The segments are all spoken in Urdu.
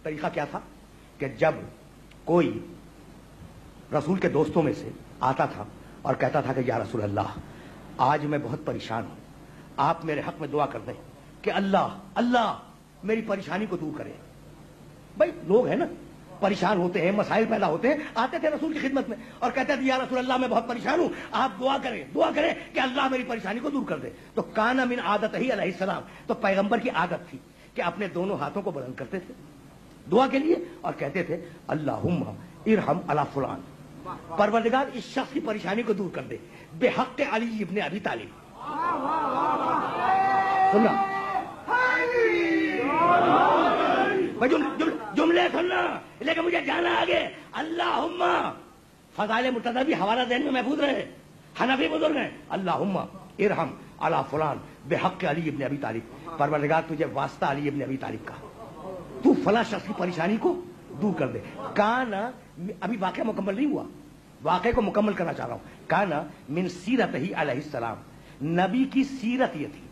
طریقہ کیا تھا کہ جب کوئی رسول کے دوستوں میں سے آتا تھا اور کہتا تھا کہ یا رسول اللہ آج میں بہت پریشان ہوں, آپ میرے حق میں دعا کر دیں کہ اللہ میری پریشانی کو دور کرے. بھائی لوگ ہیں نا, پریشان ہوتے ہیں, مسائل پیدا ہوتے ہیں, آتے تھے رسول کی خدمت میں اور کہتے تھے یا رسول اللہ میں بہت پریشان ہوں, آپ دعا کریں کہ اللہ میری پریشانی کو دور کر دے. تو کان من عادت ہی علیہ السلام, تو پیغمبر کی عادت تھی کہ اپنے دونوں ہاتھوں کو بلند کرتے تھے دعا کے لیے اور کہتے تھے اللہم ارحم علی فلان, پروردگار اس شخص کی پریشانی کو دور کر دے بے حق علی ابن ابی طالب. سننا جملے سننا, لیکن مجھے جانا آگے. اللہم فضائل مرتضی بھی حوالہ ذہن میں محفوظ رہے, حنفی بزرگ ہیں. اللہم ارحم علی فلان بے حق علی ابن ابی طالب, پروردگار تجھے واسطہ علی ابن ابی طالب کا, تو فلاں شخص کی پریشانی کو دور کر دے. کانا, ابھی واقعہ مکمل نہیں ہوا, واقعے کو مکمل کرنا چاہ رہا ہوں. کانا من سیرت ہی علیہ السلام, نبی کی سیرت یہ تھی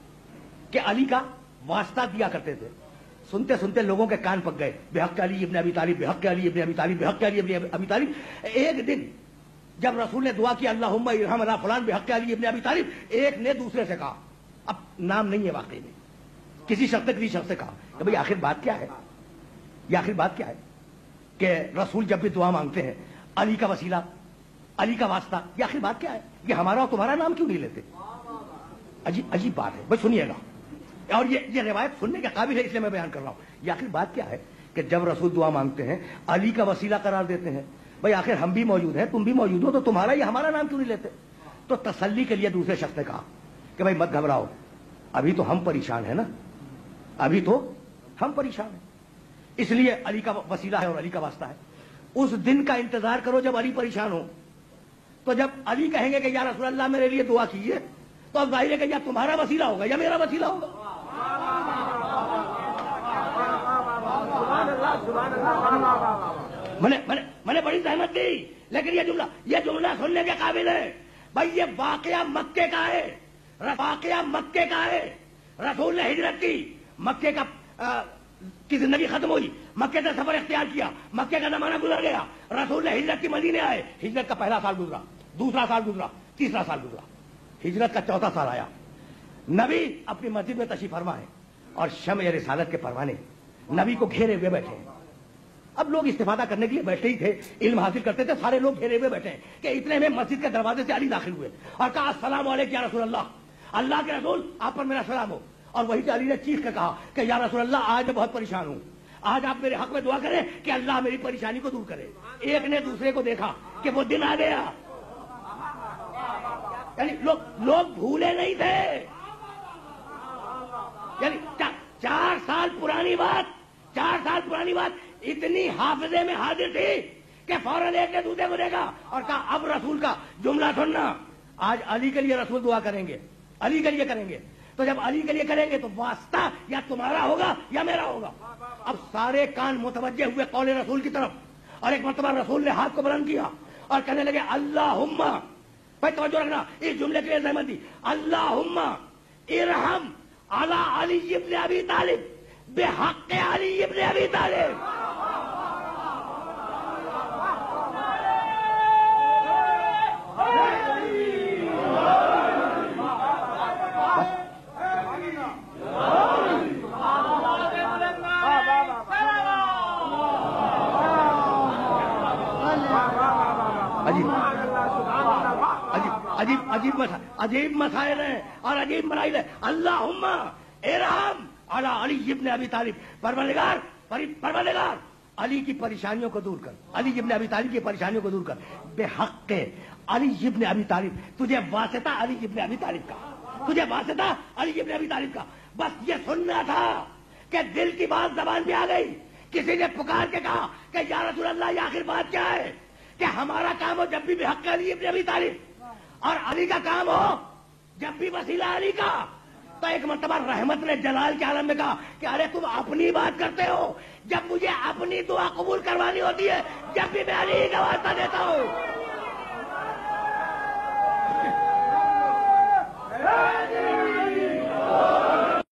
کہ علی کا واسطہ دیا کرتے تھے. سنتے سنتے لوگوں کے کان پک گئے, بے حق علی ابن ابی طالب, بے حق علی ابن ابی طالب, بے حق علی ابن ابی طالب. ایک دن جب رسول نے دعا کی اللہم ارحم علی فلان بے حق علی ابن ابی طالب, ایک نے دوسرے سے کہا, اب نام نہیں ہے واقعی میں, کسی شخص سے کہا کہ بھئی آخر بات کیا ہے, یہ آخر بات کیا ہے کہ رسول جب بھی دعا مانگتے ہیں علی کا وسیلہ, علی کا واسطہ, یہ آخر بات کیا ہے, یہ ہمارا اور تمہارا نام کیوں نہیں لیتے؟ عجیب بات ہے, بس سنیے گا, اور یہ روایت سننے کے قابل ہے اس لیے میں بیان کر رہا ہوں. یہ آخر بات کیا ہے کہ جب رسول دعا مانگتے ہیں علی کا وسیلہ قرار دیتے ہیں, بھئی آخر ہم بھی موجود ہیں, تم بھی موجود ہو, تو تمہارا یا ہمارا نام کیوں نہیں لیتے؟ تو تسلی کے لیے دوسرے شخص نے کہا کہ بھئی مت گھبراؤ, ابھی تو ہم پریشان ہیں نا, ابھی تو ہم پریشان ہیں, اس لیے علی کا وسیلہ ہے اور علی کا واسطہ ہے. اس دن کا انتظار کرو جب علی پریشان ہو, تو جب علی کہیں گے کہ یا رسول اللہ میرے لیے دعا کیجیے, تو اب ظاہر ہے کہ یا تمہارا وسیلہ ہوگا یا میرا وسیلہ ہوگا. میں نے بڑی زحمت دی, لیکن یہ جملہ سننے کے قابل ہے. بھائی یہ واقعہ مکے کا ہے, واقعہ مکے کا ہے. رسول نے ہجرت کی, مکے کی زندگی ختم ہوئی, مکے سے سفر اختیار کیا, مکے کا زمانہ گزر گیا, رسول نے ہجرت کی مدینے آئے, ہجرت کا پہلا سال گزرا, دوسرا سال گزرا, تیسرا سال گزرا, ہجرت کا چوتھا سال آیا. نبی اپنی مسجد میں تشریف فرما ہے اور شمع رسالت کے پروانے نبی کو گھیرے ہوئے بیٹھے ہیں. اب لوگ استفادہ کرنے کے لیے بیٹھے ہی تھے, علم حاصل کرتے تھے, سارے لوگ گھیرے ہوئے بیٹھے ہیں کہ اتنے میں مسجد کے دروازے سے علی داخل ہوئے اور کہا السلام علیکم یا رسول اللہ, اللہ کے رسول آپ پر میرا سلام ہو. اور وہی کہ علی نے چیخ کر کہا کہ یا رسول اللہ آج میں بہت پریشان ہوں, آج آپ میرے حق میں دعا کریں کہ اللہ میری پریشانی کو دور کرے. ایک نے دوسرے کو دیکھا کہ وہ دن آ گیا, یعنی لوگ بھولے نہیں تھے, یعنی 4 سال پرانی بات اتنی حافظے میں حاضر تھی کہ فوراً ایک نے دوسرے کو دیکھا اور کہا اب رسول کا جملہ سننا, آج علی کے لیے رسول دعا کریں گے, علی کے لیے کریں گے. تو جب علی کے لیے کریں گے تو واسطہ یا تمہارا ہوگا یا میرا ہوگا. اب سارے کان متوجہ ہوئے قول رسول کی طرف, اور ایک مرتبہ رسول نے ہاتھ کو بلند کیا اور کہنے لگے اللہم, بھائی توجہ رکھنا, اس جملے کے لیے زحمت دی, اللہم ارحم علی علی ابن ابی طالب بے حق علی ابن ابی طالب. عجیب مسائل ہیں اور عجیب مسائل ہیں. اللہم ارحم علی علی ابن ابی طالب, پروردگار علی کی پریشانیوں کو دور کر, علی ابن ابی طالب کی پریشانیوں کو دور کر, بے حق علی ابن ابی طالب, تجھے واسطہ علی ابن ابی طالب کا, تجھے واسطہ علی ابن ابی طالب کا. بس یہ سننا تھا کہ دل کی بات زبان پہ آ گئی. کسی نے پکار کے کہا کہ یا رسول اللہ یہ آخر بات کیا ہے کہ ہمارا کام ہو جب بھی بے حق علی ابن ابی طالب, اور علی کا کام ہو جب بھی وسیلہ علی کا. تو ایک مرتبہ رحمت نے جلال کے عالم میں کہا کہ ارے تم اپنی بات کرتے ہو, جب مجھے اپنی دعا قبول کروانی ہوتی ہے جب بھی میں علی کا واسطہ دیتا ہوں.